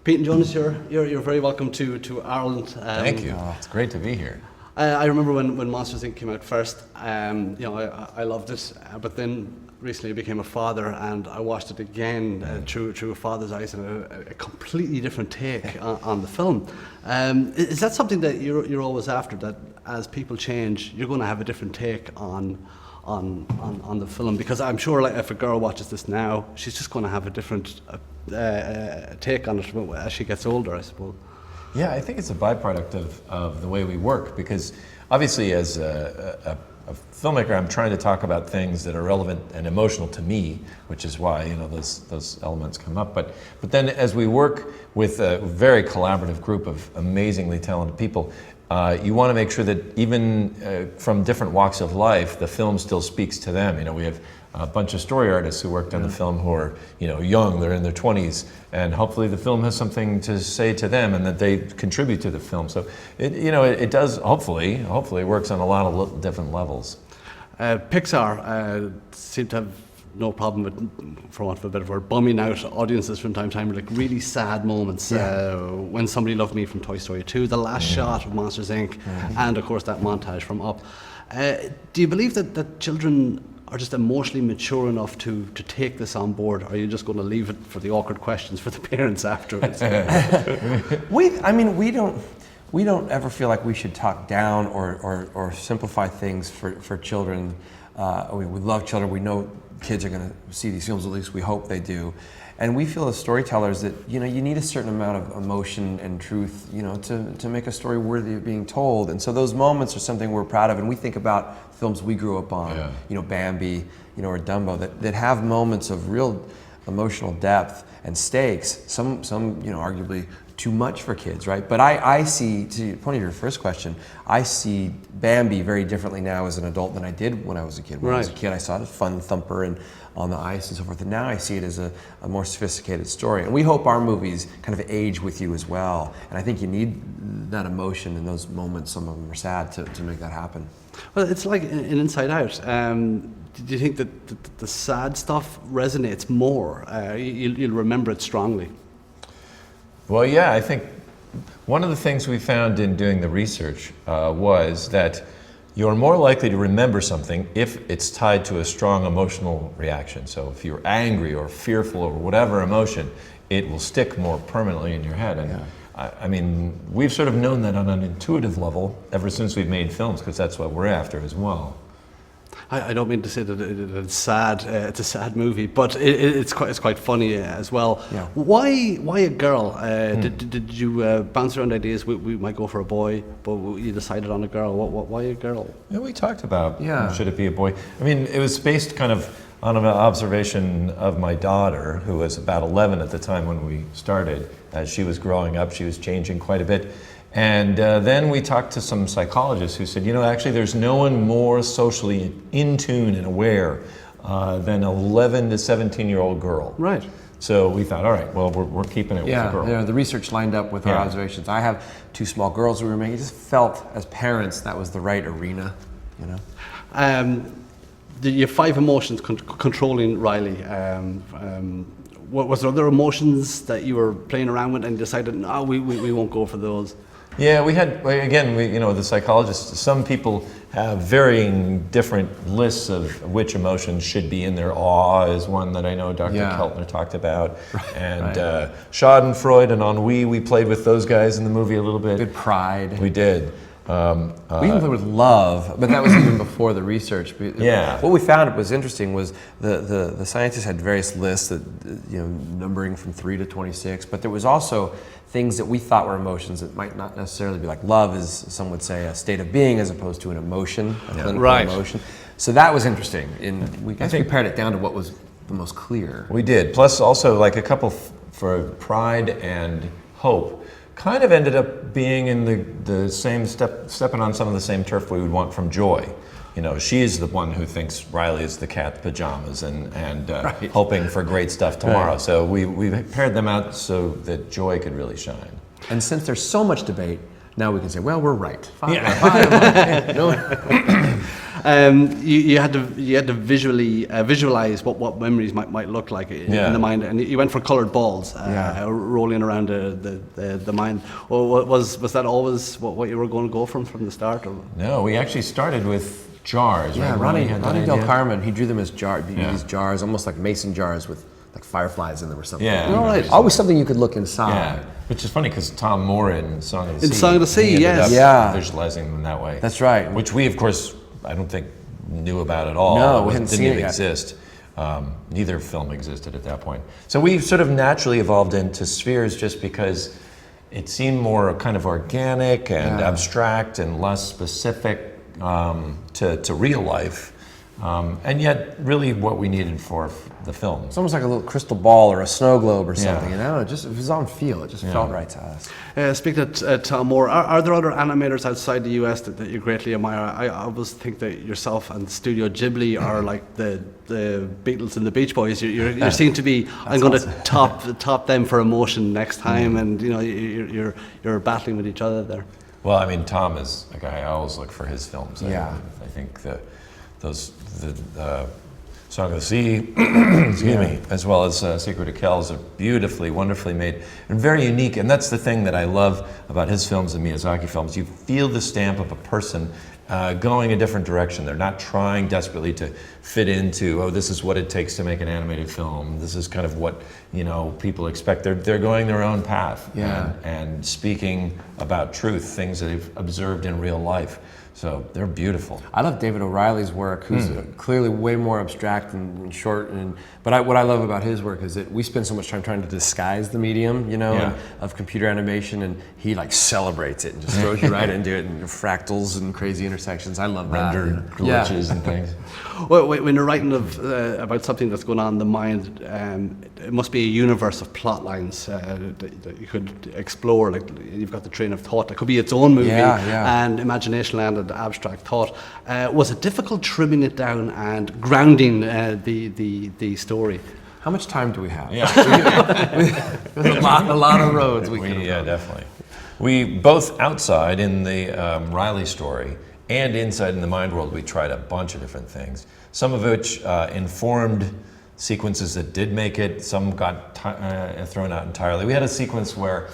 Pete and Jonas, you're very welcome to Ireland. Thank you. It's great to be here. I remember when Monsters Inc. came out first. I loved it, but then recently I became a father, and I watched it again through a father's eyes, and a completely different take on the film. Is that something that you're always after? That as people change, you're going to have a different take on the film? Because I'm sure, like, if a girl watches this now, she's just going to have a different take on it as she gets older, I suppose. Yeah, I think it's a byproduct of the way we work, because obviously as a filmmaker, I'm trying to talk about things that are relevant and emotional to me, which is why those elements come up. But then as we work with a very collaborative group of amazingly talented people, you want to make sure that even from different walks of life, the film still speaks to them. We have a bunch of story artists who worked on the film who are, young, they're in their 20s, and hopefully the film has something to say to them and that they contribute to the film. So it does, hopefully works on a lot of different levels. Pixar seem to have no problem with, for want of a better word, bumming out audiences from time to time with like really sad moments. When Somebody Loved Me from Toy Story 2, the last shot of Monsters Inc., and of course that montage from Up. Do you believe that children are just emotionally mature enough to take this on board, or are you just going to leave it for the awkward questions for the parents afterwards? We don't ever feel like we should talk down or simplify things for children. We love children. We know kids are going to see these films, at least we hope they do. And we feel as storytellers that you need a certain amount of emotion and truth, to make a story worthy of being told. And so those moments are something we're proud of. And we think about films we grew up on, Bambi, or Dumbo, that have moments of real emotional depth and stakes. Some arguably too much for kids, right? But I see, to the point of your first question, I see Bambi very differently now as an adult than I did when I was a kid. When I was a kid, I saw it as fun thumper and on the ice and so forth, and now I see it as a more sophisticated story. And we hope our movies kind of age with you as well. And I think you need that emotion in those moments, some of them are sad, to make that happen. Well, it's like in Inside Out. Do you think that the sad stuff resonates more? You'll remember it strongly. Well, yeah, I think one of the things we found in doing the research was that you're more likely to remember something if it's tied to a strong emotional reaction. So if you're angry or fearful or whatever emotion, it will stick more permanently in your head. And I mean, we've sort of known that on an intuitive level ever since we've made films, because that's what we're after as well. I don't mean to say that it's sad. It's a sad movie, but it's quite funny as well. Yeah. Why a girl? Did you bounce around ideas? We might go for a boy, but you decided on a girl. Why a girl? Yeah, we talked about should it be a boy. I mean, it was based kind of on an observation of my daughter, who was about 11 at the time when we started. As she was growing up, she was changing quite a bit. And then we talked to some psychologists who said, actually there's no one more socially in tune and aware than an 11 to 17-year-old girl. Right. So we thought, all right, well, we're keeping it with a girl. Yeah, the research lined up with our observations. I have two small girls we were making. It just felt, as parents, that was the right arena, You have 5 emotions controlling Riley. Was there other emotions that you were playing around with and decided, no, we won't go for those? Yeah, we had, again, the psychologists, some people have varying different lists of which emotions should be in there. Awe is one that I know Dr. Keltner talked about. And Schadenfreude and ennui, we played with those guys in the movie a little bit. Good pride. We did. We even played with love, but that was even before the research. Yeah. What we found was interesting was the scientists had various lists that numbering from 3 to 26, but there was also things that we thought were emotions that might not necessarily be like love is, some would say, a state of being as opposed to an emotion, a clinical emotion. So that was interesting. We compared it down to what was the most clear. We did. Plus also like a couple for pride and hope kind of ended up being in the same stepping on some of the same turf we would want from Joy. She's the one who thinks Riley is the cat pajamas and hoping for great stuff tomorrow. Right. So we paired them out so that Joy could really shine. And since there's so much debate, now we can say, well, we're right. You had to visualize what memories might look like in the mind, and you went for coloured balls rolling around the mind. Or was that always what you were going to go from the start? Or? No, we actually started with jars. Yeah, right? Ronnie had that Del idea. Carmen, he drew them as jars, these jars, almost like mason jars with like fireflies in them or something. Yeah. All right. Always something you could look inside. Yeah, which is funny because Tom Moore in Song of the Sea. In Song of the Sea, he ended yes. up visualizing them that way. That's right. Which we, of course, I don't think knew about at all. No, we It hadn't didn't seen it even yet. exist. Neither film existed at that point. So we sort of naturally evolved into spheres just because it seemed more kind of organic and abstract and less specific to real life. And yet, really, what we needed for the film. It's almost like a little crystal ball or a snow globe or something. And I don't know, just it was on feel. It just felt right to us. Speaking of Tom Moore, are there other animators outside the US that you greatly admire? I always think that yourself and Studio Ghibli are like the Beatles and the Beach Boys. You seem to be. I'm going to top them for emotion next time, and you know you're battling with each other there. Well, I mean, Tom is a guy I always look for his films. Yeah. I think the Song of the Sea, excuse me, as well as Secret of Kells are beautifully, wonderfully made and very unique. And that's the thing that I love about his films and Miyazaki films. You feel the stamp of a person going a different direction. They're not trying desperately to fit into, oh, this is what it takes to make an animated film. This is kind of what, you know, people expect. They're going their own path and speaking about truth, things that they've observed in real life. So they're beautiful. I love David O'Reilly's work, who's clearly way more abstract and short. But what I love about his work is that we spend so much time trying to disguise the medium, you know, of computer animation, and he like celebrates it and just throws you right into it, and fractals and crazy intersections. I love that. Rendered glitches and things. Well, when you're writing about something that's going on in the mind, it must be a universe of plot lines that you could explore. Like you've got the train of thought that could be its own movie, and imagination land and abstract thought. Was it difficult trimming it down and grounding the story? How much time do we have? Yeah. There's a lot of roads we can. Yeah, definitely. We both outside in the Riley story and inside in the mind world, we tried a bunch of different things. Some of which informed sequences that did make it. Some got thrown out entirely. We had a sequence where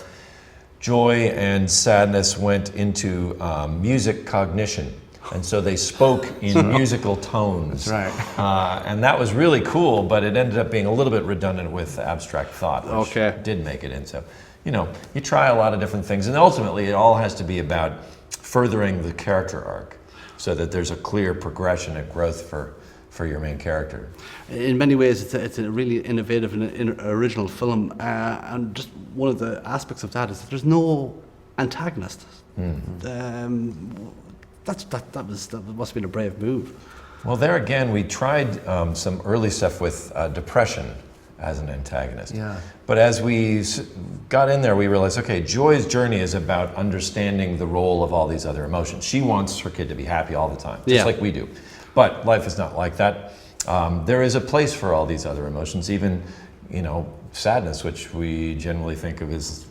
joy and sadness went into music cognition. And so they spoke in musical tones. That's right. And that was really cool, but it ended up being a little bit redundant with abstract thought, which did make it in. So, you know, you try a lot of different things, and ultimately it all has to be about furthering the character arc so that there's a clear progression and growth for your main character. In many ways, it's a really innovative and original film, and just one of the aspects of that is that there's no antagonist. That must have been a brave move. Well, there again, we tried some early stuff with depression as an antagonist. Yeah. But as we got in there, we realized, okay, Joy's journey is about understanding the role of all these other emotions. She wants her kid to be happy all the time, just like we do. But life is not like that. There is a place for all these other emotions, even, you know, sadness, which we generally think of as,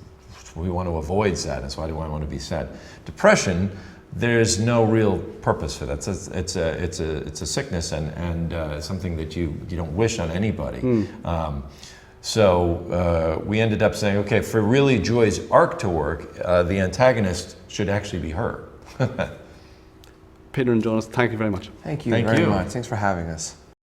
we want to avoid sadness. Why do I want to be sad? Depression, there's no real purpose for that. It's a sickness and something that you don't wish on anybody. So we ended up saying, okay, for really Joy's arc to work, the antagonist should actually be her. Peter and Jonas, thank you very much. Thank you Thank very you. much. Thanks for having us.